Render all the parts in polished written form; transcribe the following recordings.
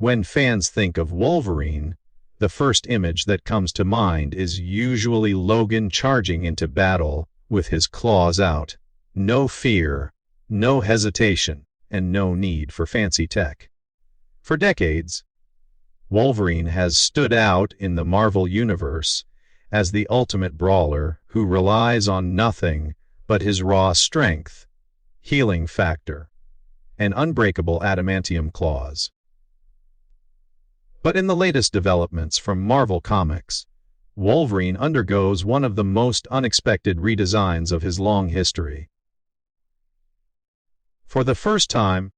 When fans think of Wolverine, the first image that comes to mind is usually Logan charging into battle with his claws out. No fear, no hesitation, and no need for fancy tech. For decades, Wolverine has stood out in the Marvel Universe as the ultimate brawler who relies on nothing but his raw strength, healing factor, and unbreakable adamantium claws. But in the latest developments from Marvel Comics, Wolverine undergoes one of the most unexpected redesigns of his long history. For the first time,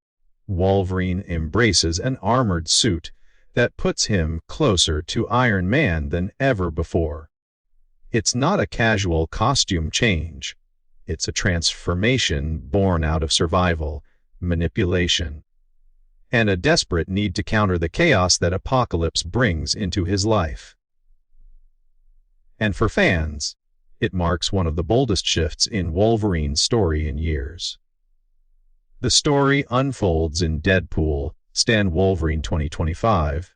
Wolverine embraces an armored suit that puts him closer to Iron Man than ever before. It's not a casual costume change. It's a transformation born out of survival, manipulation, and a desperate need to counter the chaos that Apocalypse brings into his life. And for fans, it marks one of the boldest shifts in Wolverine's story in years. The story unfolds in Deadpool / Wolverine 2025,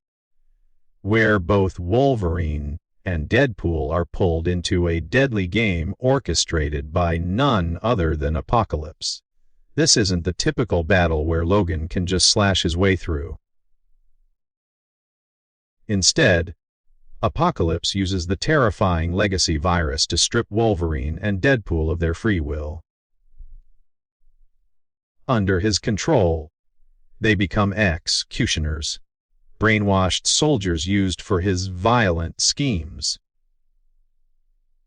where both Wolverine and Deadpool are pulled into a deadly game orchestrated by none other than Apocalypse. This isn't the typical battle where Logan can just slash his way through. Instead, Apocalypse uses the terrifying legacy virus to strip Wolverine and Deadpool of their free will. Under his control, they become X-Cutioners, brainwashed soldiers used for his violent schemes.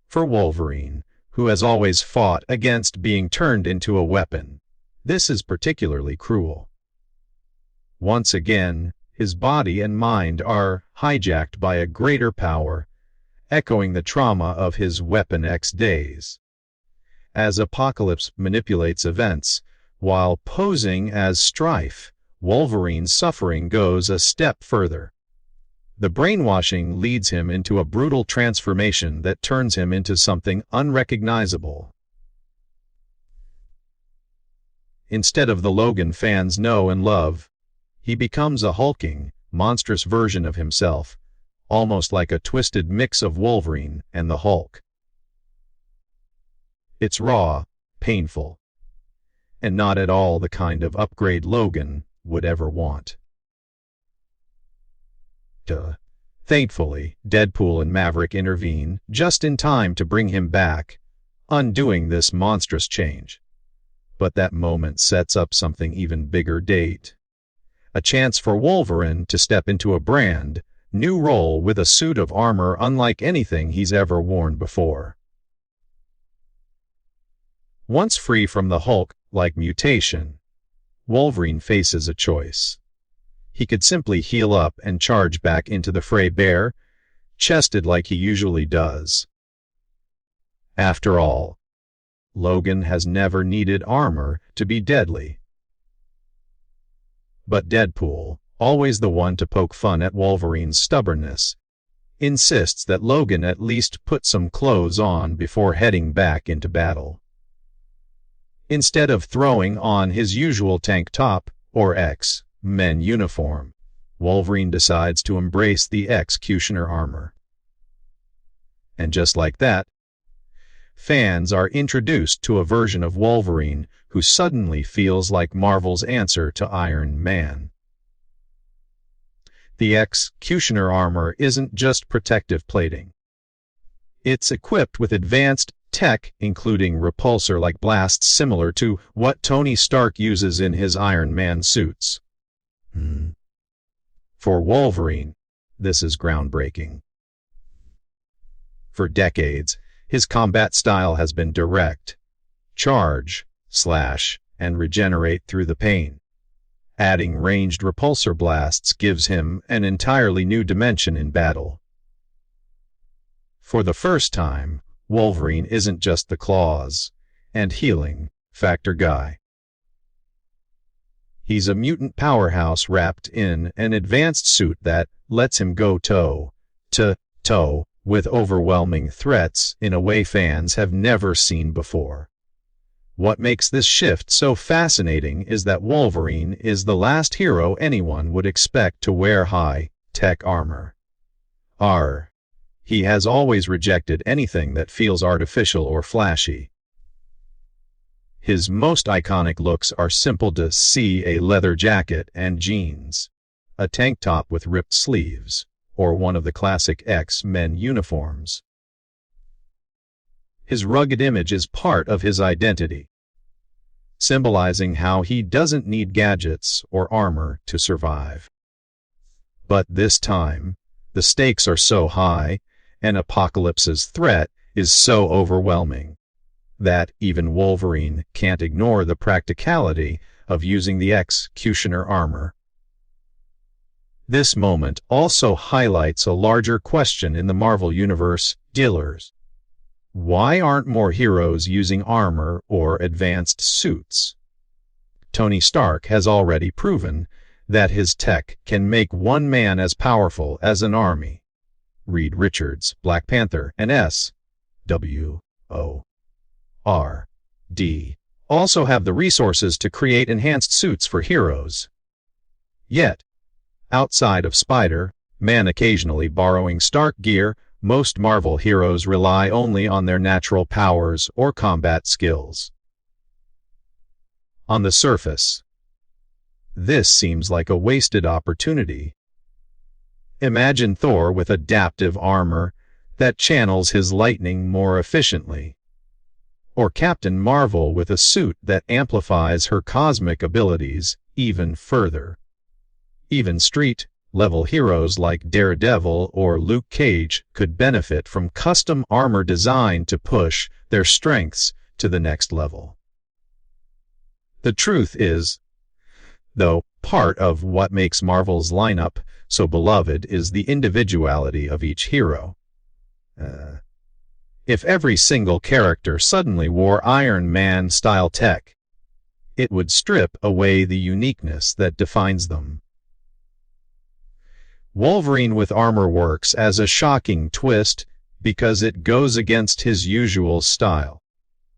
For Wolverine, who has always fought against being turned into a weapon, this is particularly cruel. Once again, his body and mind are hijacked by a greater power, echoing the trauma of his Weapon X days. As Apocalypse manipulates events, while posing as Strife, Wolverine's suffering goes a step further. The brainwashing leads him into a brutal transformation that turns him into something unrecognizable. Instead of the Logan fans know and love, he becomes a hulking, monstrous version of himself, almost like a twisted mix of Wolverine and the Hulk. It's raw, painful, and not at all the kind of upgrade Logan would ever want. Thankfully, Deadpool and Maverick intervene just in time to bring him back, undoing this monstrous change. But that moment sets up something even bigger. A chance for Wolverine to step into a brand new role with a suit of armor unlike anything he's ever worn before. Once free from the Hulk-like mutation, Wolverine faces a choice. He could simply heal up and charge back into the fray bare-chested like he usually does. After all, Logan has never needed armor to be deadly. But Deadpool, always the one to poke fun at Wolverine's stubbornness, insists that Logan at least put some clothes on before heading back into battle. Instead of throwing on his usual tank top or X-Men uniform, Wolverine decides to embrace the X-Cutioner armor. And just like that, fans are introduced to a version of Wolverine who suddenly feels like Marvel's answer to Iron Man. The X-Cutioner armor isn't just protective plating. It's equipped with advanced tech, including repulsor-like blasts similar to what Tony Stark uses in his Iron Man suits. For Wolverine, this is groundbreaking. For decades, his combat style has been direct, charge, slash, and regenerate through the pain. Adding ranged repulsor blasts gives him an entirely new dimension in battle. For the first time, Wolverine isn't just the claws and healing factor guy. He's a mutant powerhouse wrapped in an advanced suit that lets him go toe-to-toe with overwhelming threats in a way fans have never seen before. What makes this shift so fascinating is that Wolverine is the last hero anyone would expect to wear high-tech armor. He has always rejected anything that feels artificial or flashy. His most iconic looks are simple to see: a leather jacket and jeans, a tank top with ripped sleeves, or one of the classic X-Men uniforms. His rugged image is part of his identity, symbolizing how he doesn't need gadgets or armor to survive. But this time, the stakes are so high, and Apocalypse's threat is so overwhelming, that even Wolverine can't ignore the practicality of using the X-Cutioner armor. This moment also highlights a larger question in the Marvel Universe: dealers. Why aren't more heroes using armor or advanced suits? Tony Stark has already proven that his tech can make one man as powerful as an army. Reed Richards, Black Panther, and SWORD also have the resources to create enhanced suits for heroes. Yet, outside of Spider-Man occasionally borrowing Stark gear, most Marvel heroes rely only on their natural powers or combat skills. On the surface, this seems like a wasted opportunity. Imagine Thor with adaptive armor that channels his lightning more efficiently, or Captain Marvel with a suit that amplifies her cosmic abilities even further. Even street-level heroes like Daredevil or Luke Cage could benefit from custom armor design to push their strengths to the next level. The truth is, though, part of what makes Marvel's lineup so beloved is the individuality of each hero. If every single character suddenly wore Iron Man-style tech, it would strip away the uniqueness that defines them. Wolverine with armor works as a shocking twist because it goes against his usual style.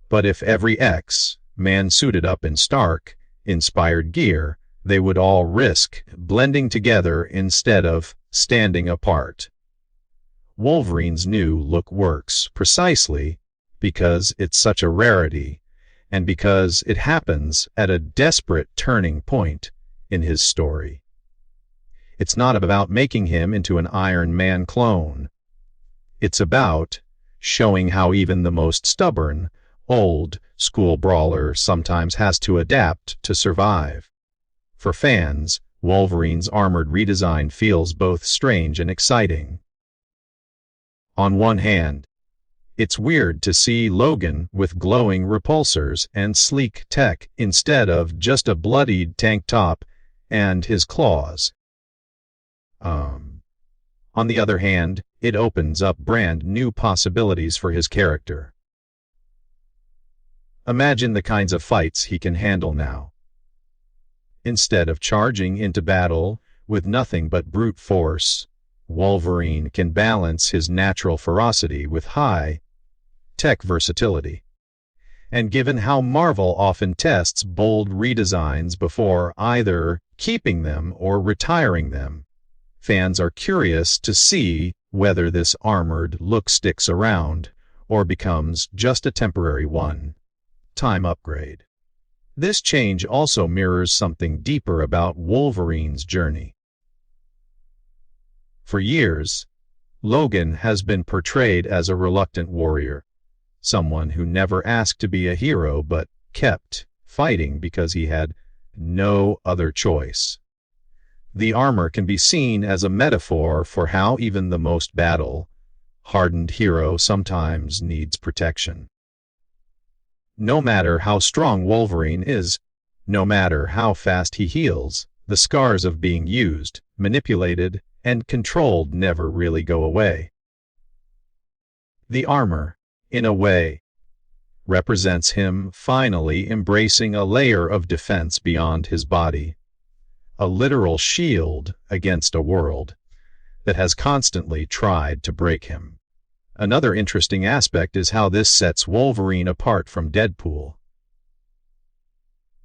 But if every X-Man suited up in Stark-inspired gear, they would all risk blending together instead of standing apart. Wolverine's new look works precisely because it's such a rarity, and because it happens at a desperate turning point in his story. It's not about making him into an Iron Man clone. It's about showing how even the most stubborn, old-school brawler sometimes has to adapt to survive. For fans, Wolverine's armored redesign feels both strange and exciting. On one hand, it's weird to see Logan with glowing repulsors and sleek tech instead of just a bloodied tank top and his claws. On the other hand, it opens up brand new possibilities for his character. Imagine the kinds of fights he can handle now. Instead of charging into battle with nothing but brute force, Wolverine can balance his natural ferocity with high-tech versatility. And given how Marvel often tests bold redesigns before either keeping them or retiring them, fans are curious to see whether this armored look sticks around or becomes just a temporary one-time upgrade. This change also mirrors something deeper about Wolverine's journey. For years, Logan has been portrayed as a reluctant warrior, someone who never asked to be a hero but kept fighting because he had no other choice. The armor can be seen as a metaphor for how even the most battle-hardened hero sometimes needs protection. No matter how strong Wolverine is, no matter how fast he heals, the scars of being used, manipulated, and controlled never really go away. The armor, in a way, represents him finally embracing a layer of defense beyond his body, a literal shield against a world that has constantly tried to break him. Another interesting aspect is how this sets Wolverine apart from Deadpool.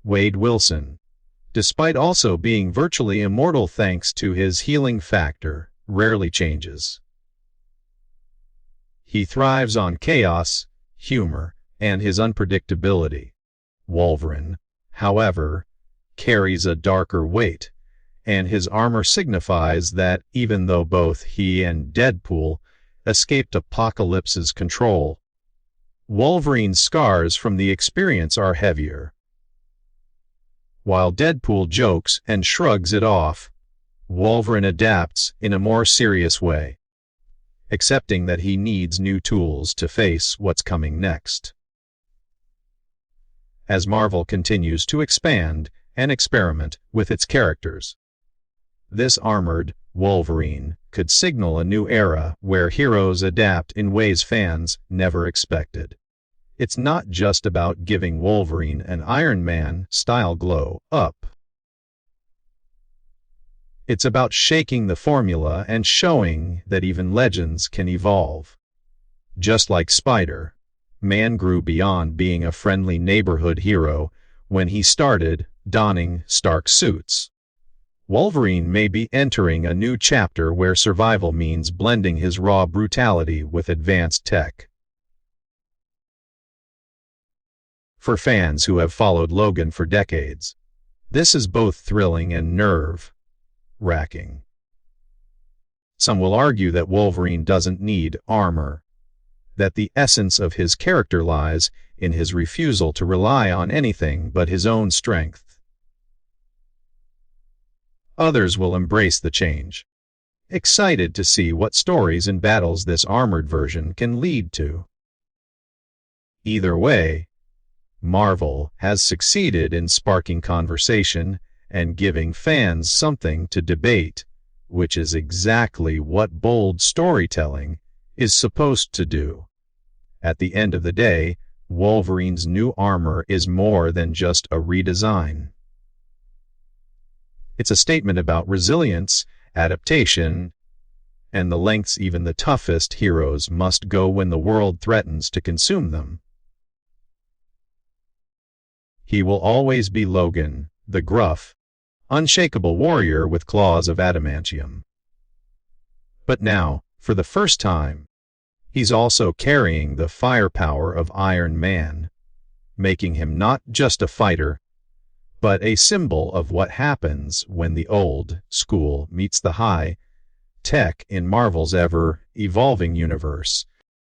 Wade Wilson, despite also being virtually immortal thanks to his healing factor, rarely changes. He thrives on chaos, humor, and his unpredictability. Wolverine, however, carries a darker weight, and his armor signifies that even though both he and Deadpool escaped Apocalypse's control, Wolverine's scars from the experience are heavier. While Deadpool jokes and shrugs it off, Wolverine adapts in a more serious way, accepting that he needs new tools to face what's coming next. As Marvel continues to expand and experiment with its characters, this armored Wolverine could signal a new era where heroes adapt in ways fans never expected. It's not just about giving Wolverine an Iron Man-style glow up. It's about shaking the formula and showing that even legends can evolve. Just like Spider-Man grew beyond being a friendly neighborhood hero when he started donning Stark suits, Wolverine may be entering a new chapter where survival means blending his raw brutality with advanced tech. For fans who have followed Logan for decades, this is both thrilling and nerve-wracking. Some will argue that Wolverine doesn't need armor, that the essence of his character lies in his refusal to rely on anything but his own strength. Others will embrace the change, excited to see what stories and battles this armored version can lead to. Either way, Marvel has succeeded in sparking conversation and giving fans something to debate, which is exactly what bold storytelling is supposed to do. At the end of the day, Wolverine's new armor is more than just a redesign. It's a statement about resilience, adaptation, and the lengths even the toughest heroes must go when the world threatens to consume them. He will always be Logan, the gruff, unshakable warrior with claws of adamantium. But now, for the first time, he's also carrying the firepower of Iron Man, making him not just a fighter, but a symbol of what happens when the old school meets the high tech in Marvel's ever-evolving universe.